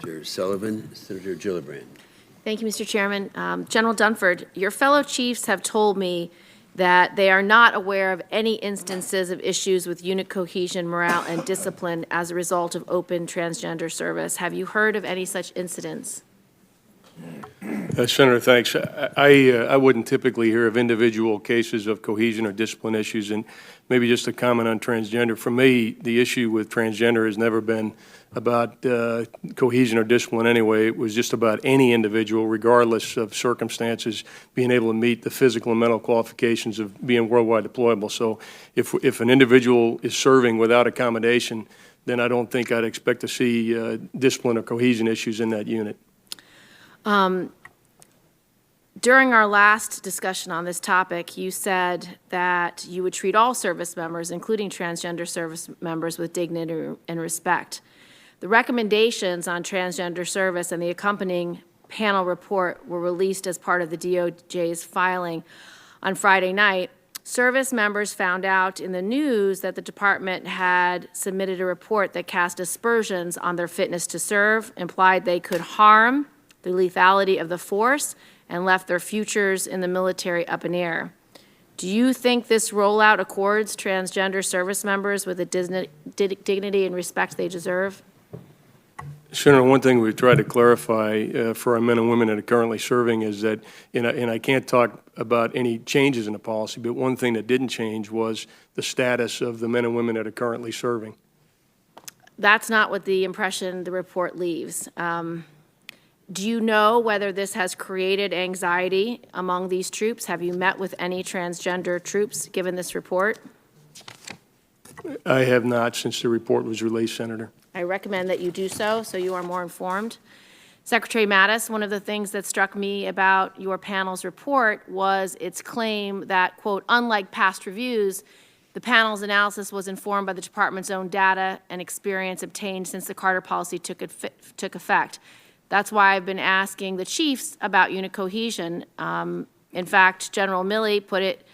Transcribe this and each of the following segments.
Senator Sullivan, Senator Gillibrand. Thank you, Mr. Chairman. General Dunford, your fellow chiefs have told me that they are not aware of any instances of issues with unit cohesion, morale, and discipline as a result of open transgender service. Have you heard of any such incidents? Senator, thanks. I wouldn't typically hear of individual cases of cohesion or discipline issues, and maybe just a comment on transgender. For me, the issue with transgender has never been about cohesion or discipline anyway. It was just about any individual, regardless of circumstances, being able to meet the physical and mental qualifications of being worldwide deployable. So if an individual is serving without accommodation, then I don't think I'd expect to see discipline or cohesion issues in that unit. During our last discussion on this topic, you said that you would treat all service members, including transgender service members, with dignity and respect. The recommendations on transgender service and the accompanying panel report were released as part of the DOJ's filing on Friday night. Service members found out in the news that the department had submitted a report that cast aspersions on their fitness to serve, implied they could harm the lethality of the force, and left their futures in the military up in air. Do you think this rollout accords transgender service members with the dignity and respect they deserve? Senator, one thing we've tried to clarify for our men and women that are currently serving is that, and I can't talk about any changes in the policy, but one thing that didn't change was the status of the men and women that are currently serving. That's not what the impression the report leaves. Do you know whether this has created anxiety among these troops? Have you met with any transgender troops given this report? I have not since the report was released, Senator. I recommend that you do so you are more informed. Secretary Mattis, one of the things that struck me about your panel's report was its claim that, quote, unlike past reviews, the panel's analysis was informed by the department's own data and experience obtained since the Carter policy took effect. That's why I've been asking the chiefs about unit cohesion. In fact, General Milley put it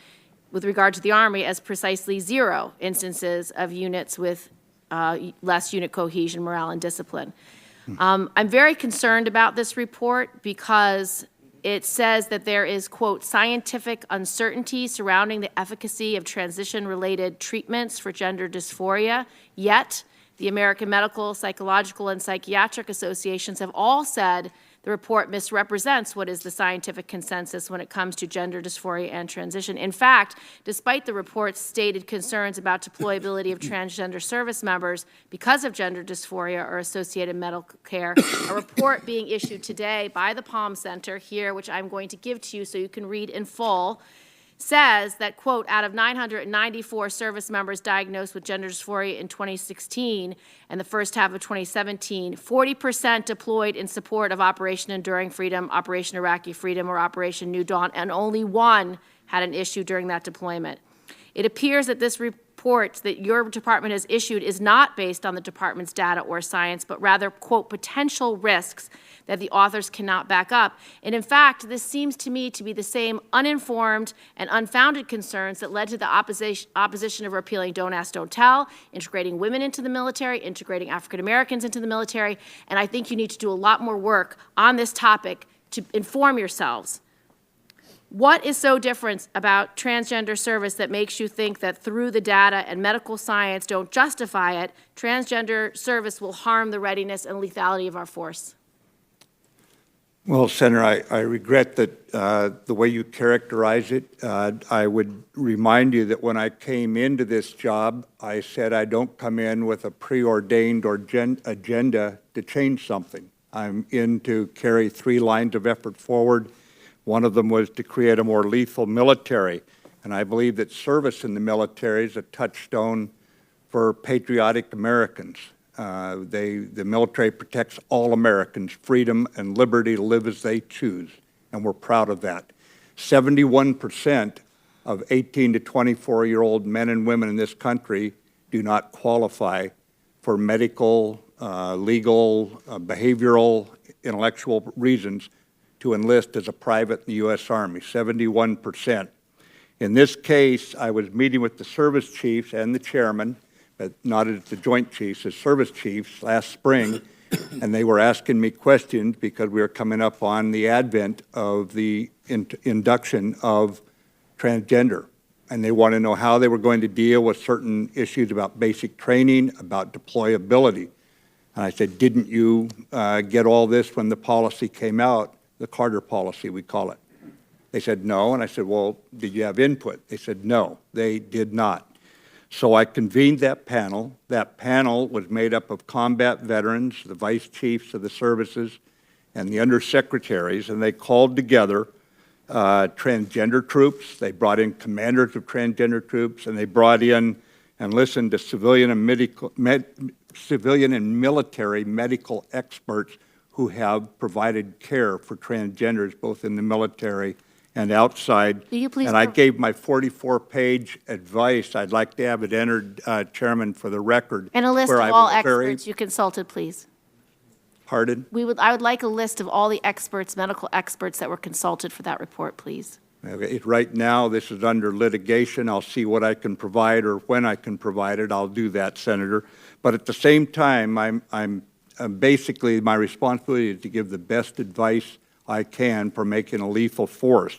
with regard to the Army as precisely 0 instances of units with less unit cohesion, morale, and discipline. I'm very concerned about this report because it says that there is, quote, scientific uncertainty surrounding the efficacy of transition-related treatments for gender dysphoria, yet the American Medical, Psychological, and Psychiatric Associations have all said the report misrepresents what is the scientific consensus when it comes to gender dysphoria and transition. In fact, despite the report's stated concerns about deployability of transgender service members because of gender dysphoria or associated medical care, a report being issued today by the Palm Center here, which I'm going to give to you so you can read in full, says that, quote, out of 994 service members diagnosed with gender dysphoria in 2016 and the first half of 2017, 40% deployed in support of Operation Enduring Freedom, Operation Iraqi Freedom, or Operation New Dawn, and only 1 had an issue during that deployment. It appears that this report that your department has issued is not based on the department's data or science, but rather, quote, potential risks that the authors cannot back up. And in fact, this seems to me to be the same uninformed and unfounded concerns that led to the opposition of repealing Don't Ask, Don't Tell, integrating women into the military, integrating African Americans into the military. And I think you need to do a lot more work on this topic to inform yourselves. What is so different about transgender service that makes you think that through the data and medical science don't justify it, transgender service will harm the readiness and lethality of our force? Well, Senator, I regret that the way you characterize it. I would remind you that when I came into this job, I said I don't come in with a preordained or agenda to change something. I'm in to carry 3 lines of effort forward. One of them was to create a more lethal military, and I believe that service in the military is a touchstone for patriotic Americans. The military protects all Americans' freedom and liberty to live as they choose, and we're proud of that. 71% of 18 to 24-year-old men and women in this country do not qualify for medical, legal, behavioral, intellectual reasons to enlist as a private in the U.S. Army, 71%. In this case, I was meeting with the service chiefs and the chairman, but not as the Joint Chiefs, as service chiefs last spring, and they were asking me questions because we were coming up on the advent of the induction of transgender. And they want to know how they were going to deal with certain issues about basic training, about deployability. And I said, didn't you get all this when the policy came out, the Carter policy, we call it? They said, no. And I said, well, did you have input? They said, no, they did not. So I convened that panel. That panel was made up of combat veterans, the vice chiefs of the services, and the undersecretaries, and they called together transgender troops. They brought in commanders of transgender troops, and they brought in and listened to civilian and military medical experts who have provided care for transgenders both in the military and outside. Will you please and I gave my 44-page advice. I'd like to have it entered, Chairman, for the record. And a list of all experts you consulted, please. Pardon? I would like a list of all the experts, medical experts that were consulted for that report, please. Okay, right now, this is under litigation. I'll see what I can provide, or when I can provide it, I'll do that, Senator. But at the same time, I'm basically, my responsibility is to give the best advice I can for making a lethal force.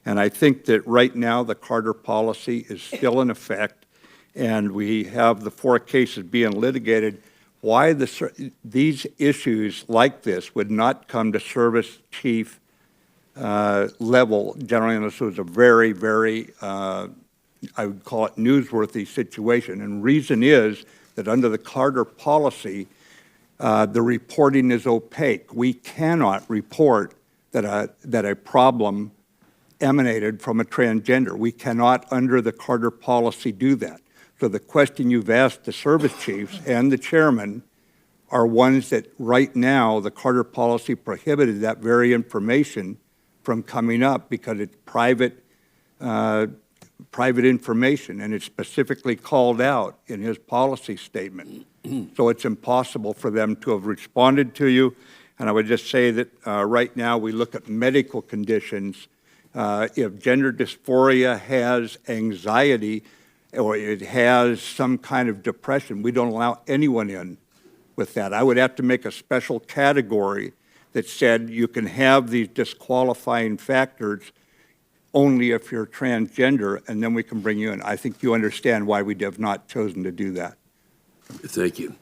And I think that right now, the Carter policy is still in effect, and we have the 4 cases being litigated. Why these issues like this would not come to service chief level, generally, unless it was a very, very, I would call it newsworthy situation. And reason is that under the Carter policy, the reporting is opaque. We cannot report that a problem emanated from a transgender. We cannot, under the Carter policy, do that. So the question you've asked the service chiefs and the chairman are ones that right now the Carter policy prohibited that very information from coming up because it's private information, and it's specifically called out in his policy statement. So it's impossible for them to have responded to you. And I would just say that right now we look at medical conditions. If gender dysphoria has anxiety or it has some kind of depression, we don't allow anyone in with that. I would have to make a special category that said you can have these disqualifying factors only if you're transgender, and then we can bring you in. I think you understand why we have not chosen to do that. Thank you.